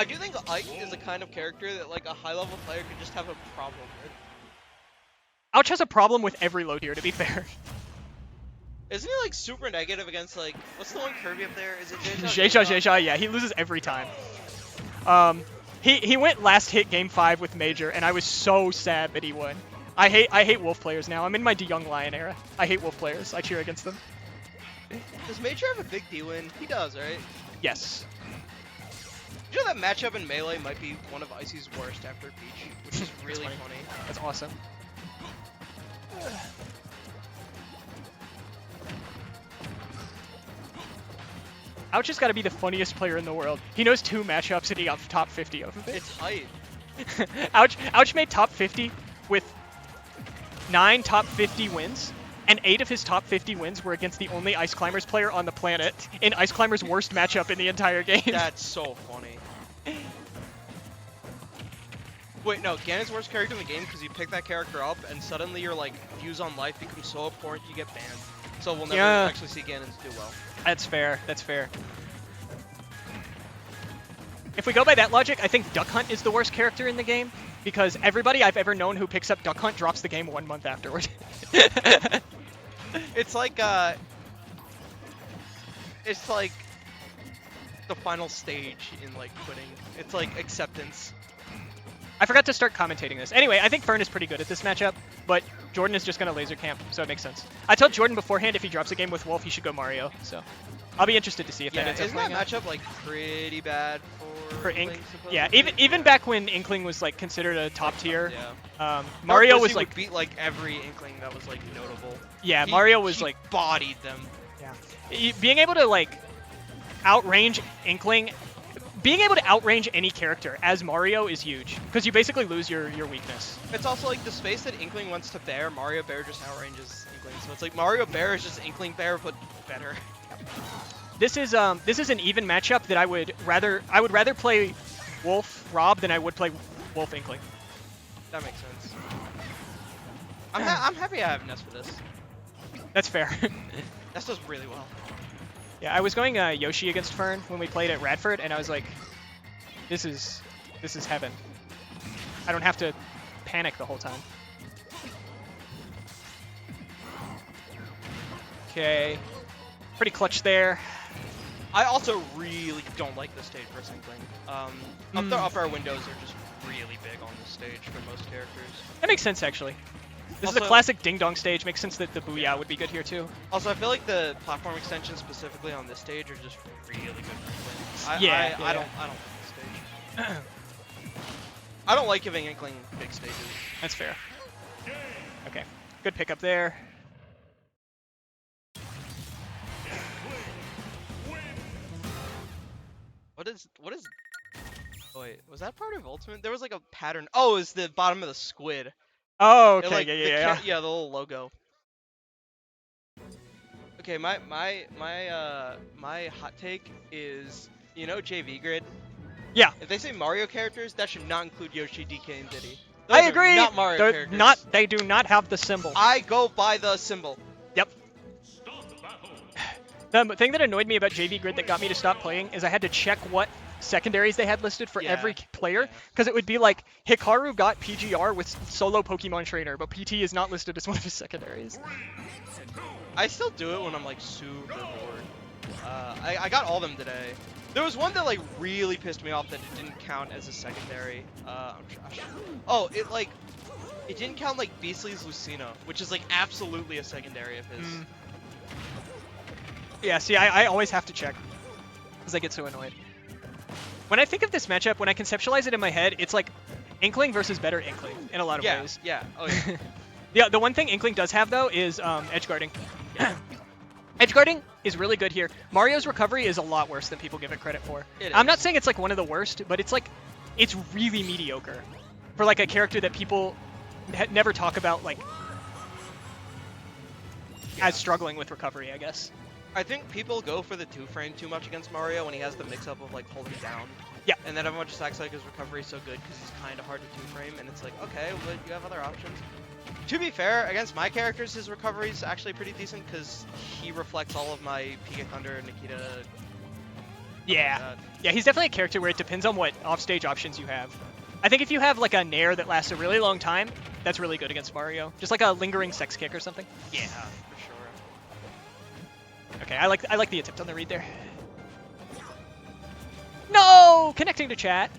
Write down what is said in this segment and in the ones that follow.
I do think Ike is the kind of character that like a high-level player could just have a problem with. Ouch has a problem with every low tier, to be fair. Isn't he like super negative against like what's the one Kirby up there? Is it JdAsH, yeah, he loses every time. He went last hit game 5 with Major, and I was so sad that he won. I hate Wolf players now. I'm in my Young Lion era. I hate Wolf players. I cheer against them. Does Major have a big D-win? He does, right? Yes. You know that matchup in Melee might be one of Icy's worst after Peach, which is really funny. That's awesome. Ouch has got to be the funniest player in the world. He knows 2 matchups and he got top 50 over it. It's hype. Ouch made top 50 with 9 top 50 wins, and 8 of his top 50 wins were against the only Ice Climbers player on the planet in Ice Climbers' worst matchup in the entire game. That's so funny. Wait, no, Ganon's worst character in the game because you pick that character up and suddenly your like views on life become so abhorrent you get banned. So we'll never actually see Ganon do well. That's fair. That's fair. If we go by that logic, I think Duck Hunt is the worst character in the game because everybody I've ever known who picks up Duck Hunt drops the game 1 month afterward. It's like the final stage in like quitting. It's like acceptance. I forgot to start commentating this. Anyway, I think Fern is pretty good at this matchup, but Jordan is just going to laser camp, so it makes sense. I told Jordan beforehand if he drops a game with Wolf, he should go Mario, so I'll be interested to see if that ends up isn't playing that out. matchup like pretty bad for Ink? supposedly? Yeah, even back when Inkling was like considered a top tier, Yeah. Mario was like would beat like every Inkling that was like notable. Yeah, Mario was he like bodied them. Yeah, being able to like outrange Inkling. Being able to outrange any character as Mario is huge, because you basically lose your weakness. It's also like the space that Inkling wants to bear, Mario Bear just outranges Inkling. So it's like Mario Bear is just Inkling Bear, but better. This is an even matchup that I would rather play Wolf Rob than I would play Wolf Inkling. That makes sense. I'm happy I have Ness for this. That's fair. Ness does really well. Yeah, I was going Yoshi against Fern when we played at Radford, and I was like, this is heaven. I don't have to panic the whole time. Okay, pretty clutch there. I also really don't like this stage for Inkling. The upper windows are just really big on this stage for most characters. That makes sense, actually. This is a classic ding-dong stage. Makes sense that the Booyah would be good here, too. Also, I feel like the platform extensions specifically on this stage are just really good for Inkling. I don't like this stage. I don't like giving Inkling big stages. That's fair. Okay, good pickup there. What is? Oh, wait, was that part of Ultimate? There was like a pattern. Oh, it's the bottom of the squid. Oh, okay, like, yeah. Yeah, the little logo. Okay, my hot take is, you know, JV Grid. Yeah. If they say Mario characters, that should not include Yoshi, DK, and Diddy. I agree. Not Mario characters. They do not have the symbol. I go by the symbol. Yep. The thing that annoyed me about JV Grid that got me to stop playing is I had to check what secondaries they had listed for every player, because it would be like Hikaru got PGR with solo Pokemon Trainer, but PT is not listed as one of his secondaries. I still do it when I'm like super bored. I got all of them today. There was one that like really pissed me off that it didn't count as a secondary. Oh, it didn't count like Beastly's Lucina, which is like absolutely a secondary of his. Yeah, see, I always have to check because I get so annoyed. When I think of this matchup, when I conceptualize it in my head, it's like Inkling versus better Inkling in a lot of ways. Yeah. Oh yeah. Yeah, the one thing Inkling does have though is edge guarding. Edge guarding is really good here. Mario's recovery is a lot worse than people give it credit for. I'm not saying it's like one of the worst, but it's really mediocre for like a character that people never talk about like as struggling with recovery, I guess. I think people go for the 2-frame too much against Mario when he has the mix-up of like holding down. Yeah. And then everyone just acts like his recovery is so good because he's kind of hard to 2-frame, and it's like, okay, but you have other options. To be fair, against my characters, his recovery is actually pretty decent because he reflects all of my Pika Thunder, Nikita, Yeah. Like that. Yeah, he's definitely a character where it depends on what offstage options you have. I think if you have like a nair that lasts a really long time, that's really good against Mario. Just like a lingering sex kick or something. Yeah, for sure. Okay, I like the attempt on the read there. No! Connecting to chat.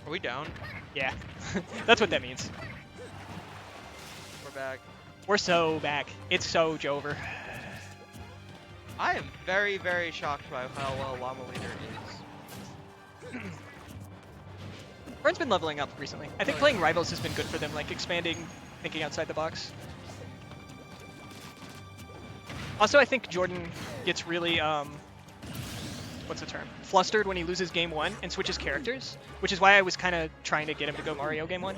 Are we down? Yeah. That's what that means. We're back. We're so back. It's so Jover. I am very, very shocked by how well LlamaLeader is. Vern's been leveling up recently. I think playing Rivals has been good for them, like expanding, thinking outside the box. Also, I think Jordan gets really, what's the term? Flustered when he loses game 1 and switches characters, which is why I was kind of trying to get him to go Mario game 1.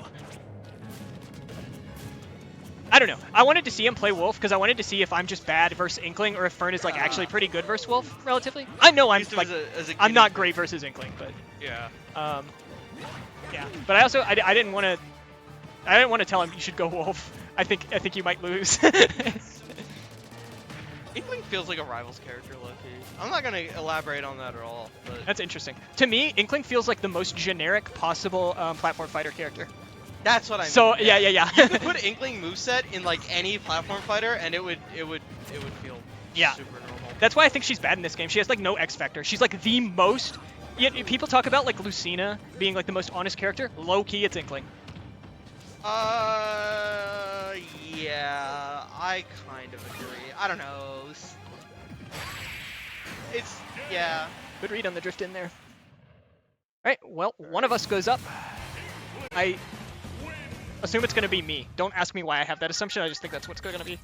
I don't know. I wanted to see him play Wolf because I wanted to see if I'm just bad versus Inkling or if Fern is like actually pretty good versus Wolf, relatively. I know I'm like I'm not great versus Inkling, but yeah. Yeah. But I didn't want to tell him you should go Wolf. I think you might lose. Inkling feels like a Rivals character, low-key. I'm not gonna elaborate on that at all. But that's interesting. To me, Inkling feels like the most generic possible platform fighter character. That's what I mean. So yeah. You could put Inkling moveset in like any platform fighter, and it would feel super normal. That's why I think she's bad in this game. She has like no X factor. She's like the most. People talk about like Lucina being like the most honest character. Low key, it's Inkling. Yeah, I kind of agree. I don't know. It's yeah. Good read on the drift in there. All right. Well, one of us goes up. I assume it's going to be me. Don't ask me why I have that assumption. I just think that's what's going to be.